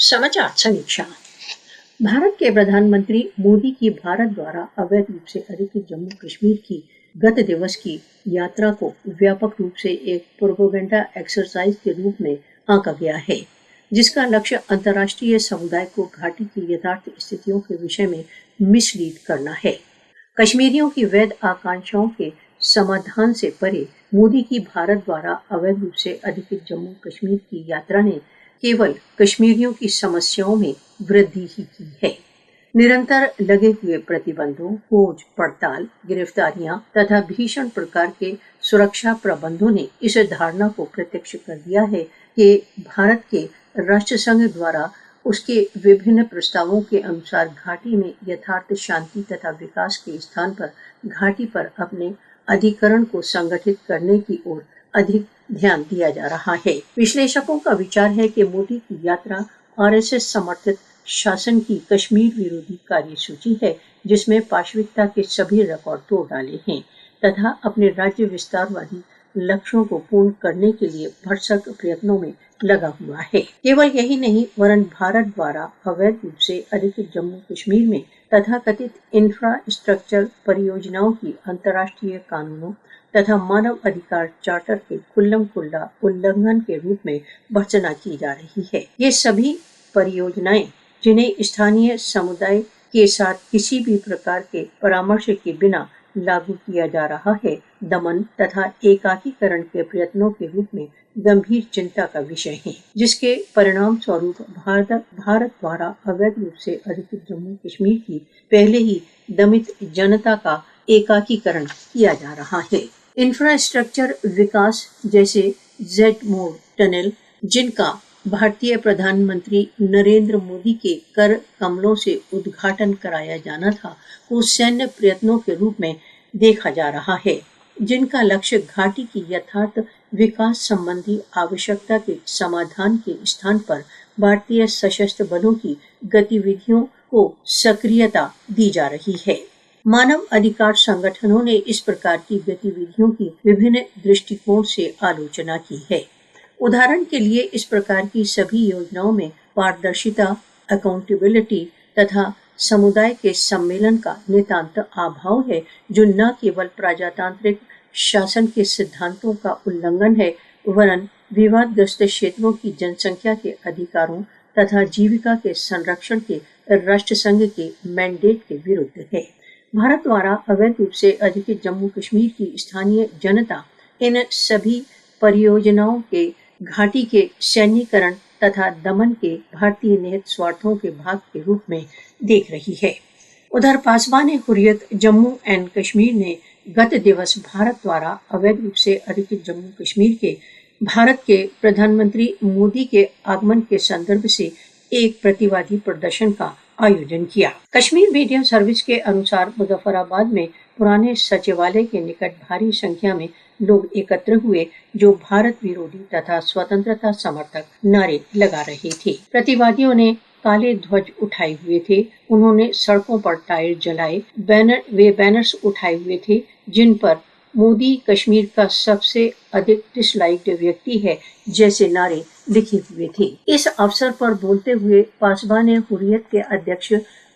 समाचार समीक्षा। भारत के प्रधानमंत्री मोदी की भारत द्वारा अवैध रूप से अधिकृत जम्मू कश्मीर की गत दिवस की यात्रा को व्यापक रूप से एक प्रोपेगेंडा एक्सरसाइज के रूप में आंका गया है, जिसका लक्ष्य अंतर्राष्ट्रीय समुदाय को घाटी की यथार्थ स्थितियों के विषय में मिसलीड करना है। कश्मीरियों की वैध आकांक्षाओं के समाधान से परे मोदी की भारत द्वारा अवैध रूप से अधिकृत जम्मू कश्मीर की यात्रा ने केवल कश्मीरियों की समस्याओं में वृद्धि ही की है। निरंतर लगे हुए प्रतिबंधों, खोज पड़ताल, गिरफ्तारियां तथा भीषण प्रकार के सुरक्षा प्रबंधों ने इस धारणा को प्रत्यक्ष कर दिया है कि भारत के राष्ट्रसंघ द्वारा उसके विभिन्न प्रस्तावों के अनुसार घाटी में यथार्थ शांति तथा विकास के स्थान पर घाटी पर अपने अधिकरण को संगठित करने की ओर अधिक ध्यान दिया जा रहा है। विश्लेषकों का विचार है कि मोदी की यात्रा आरएसएस समर्थित शासन की कश्मीर विरोधी कार्यसूची है, जिसमें पाशविकता के सभी रिकॉर्ड तोड़ डाले हैं तथा अपने राज्य विस्तारवादी लक्ष्यों को पूर्ण करने के लिए भरसक प्रयत्नों में लगा हुआ है। केवल यही नहीं, वरन भारत द्वारा अवैध रूप से अधिकृत जम्मू कश्मीर में तथा कथित इंफ्रास्ट्रक्चर परियोजनाओं की अंतर्राष्ट्रीय कानूनों तथा मानव अधिकार चार्टर के खुल्लम खुल्ला उल्लंघन के रूप में भर्त्सना की जा रही है। ये सभी परियोजनाएं, जिन्हें स्थानीय समुदाय के साथ किसी भी प्रकार के परामर्श के बिना लागू किया जा रहा है, दमन तथा एकाकीकरण के प्रयत्नों के रूप में गंभीर चिंता का विषय है, जिसके परिणाम स्वरूप भारत द्वारा अवैध रूप से अधिकृत जम्मू कश्मीर की पहले ही दमित जनता का एकाकीकरण किया जा रहा है। इंफ्रास्ट्रक्चर विकास जैसे जेड मोड टनल, जिनका भारतीय प्रधानमंत्री नरेंद्र मोदी के कर कमलों से उद्घाटन कराया जाना था, को सैन्य प्रयत्नों के रूप में देखा जा रहा है, जिनका लक्ष्य घाटी की यथार्थ विकास संबंधी आवश्यकता के समाधान के स्थान पर भारतीय सशस्त्र बलों की गतिविधियों को सक्रियता दी जा रही है। मानव अधिकार संगठनों ने इस प्रकार की गतिविधियों की विभिन्न दृष्टिकोण से आलोचना की है। उदाहरण के लिए, इस प्रकार की सभी योजनाओं में पारदर्शिता, अकाउंटेबिलिटी तथा समुदाय के सम्मेलन का नितांत अभाव है, जो न केवल प्रजातांत्रिक शासन के सिद्धांतों का उल्लंघन है, वरन विवादग्रस्त क्षेत्रों की जनसंख्या के अधिकारों तथा जीविका के संरक्षण के राष्ट्रसंघ के मैंडेट के विरुद्ध है। भारत द्वारा अवैध रूप से अधिकृत जम्मू कश्मीर की स्थानीय जनता इन सभी परियोजनाओं के घाटी के सैन्यीकरण तथा दमन के भारतीय निहित स्वार्थों के भाग के रूप में देख रही है। उधर पासवान हुर्रियत जम्मू एंड कश्मीर ने गत दिवस भारत द्वारा अवैध रूप से अधिकृत जम्मू कश्मीर के भारत के प्रधानमंत्री मोदी के आगमन के संदर्भ से एक प्रतिवादी प्रदर्शन का आयोजन किया। कश्मीर मीडिया सर्विस के अनुसार मुजफ्फराबाद में पुराने सचिवालय के निकट भारी संख्या में लोग एकत्र हुए, जो भारत विरोधी तथा स्वतंत्रता समर्थक नारे लगा रहे थे। प्रतिवादियों ने काले ध्वज उठाए हुए थे, उन्होंने सड़कों पर टायर जलाए, बैनर्स उठाए हुए थे, जिन पर मोदी कश्मीर का सबसे अधिक डिसलाइक्ड व्यक्ति है जैसे नारे लिखे हुए थे। इस अवसर पर बोलते हुए पासवान हुर्रियत के अध्यक्ष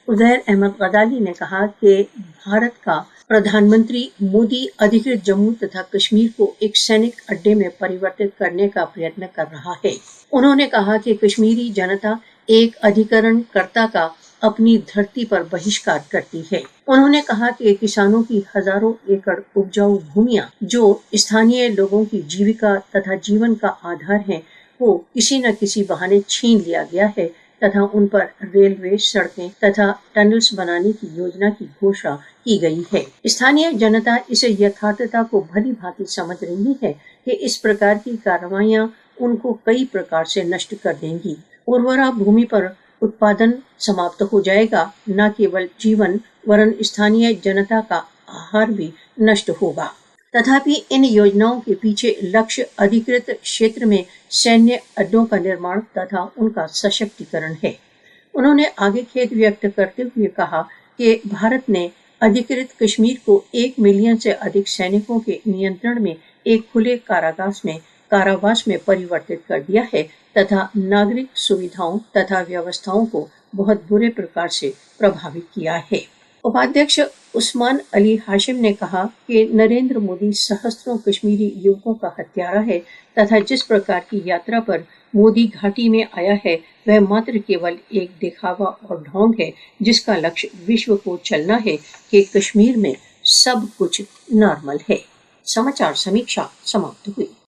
उज़ैर अहमद गदाली ने कहा कि भारत का प्रधानमंत्री मोदी अधिकृत जम्मू तथा कश्मीर को एक सैनिक अड्डे में परिवर्तित करने का प्रयत्न कर रहा है। उन्होंने कहा कि कश्मीरी जनता एक अधिकरणकर्ता का अपनी धरती पर बहिष्कार करती है। उन्होंने कहा कि किसानों की हजारों एकड़ उपजाऊ भूमियां, जो स्थानीय लोगों की जीविका तथा जीवन का आधार है, को किसी न किसी बहाने छीन लिया गया है तथा उन पर रेलवे, सड़कें तथा टनल्स बनाने की योजना की घोषणा की गई है। स्थानीय जनता इस यथार्थता को भली भांति समझ रही है कि इस प्रकार की कार्रवाइयां उनको कई प्रकार से नष्ट कर देंगी। उर्वरा भूमि पर उत्पादन समाप्त हो जाएगा, न केवल जीवन वरन स्थानीय जनता का आहार भी नष्ट होगा। तथापि इन योजनाओं के पीछे लक्ष्य अधिकृत क्षेत्र में सैन्य अड्डों का निर्माण तथा उनका सशक्तिकरण है। उन्होंने आगे खेद व्यक्त करते हुए कहा कि भारत ने अधिकृत कश्मीर को 1 मिलियन से अधिक सैनिकों के नियंत्रण में एक खुले कारागार में कारावास में परिवर्तित कर दिया है तथा नागरिक सुविधाओं तथा व्यवस्थाओं को बहुत बुरे प्रकार से प्रभावित किया है। उपाध्यक्ष उस्मान अली हाशिम ने कहा कि नरेंद्र मोदी सहस्त्रों कश्मीरी युवकों का हत्यारा है तथा जिस प्रकार की यात्रा पर मोदी घाटी में आया है वह मात्र केवल एक दिखावा और ढोंग है, जिसका लक्ष्य विश्व को चलना है कि कश्मीर में सब कुछ नॉर्मल है। समाचार समीक्षा समाप्त हुई।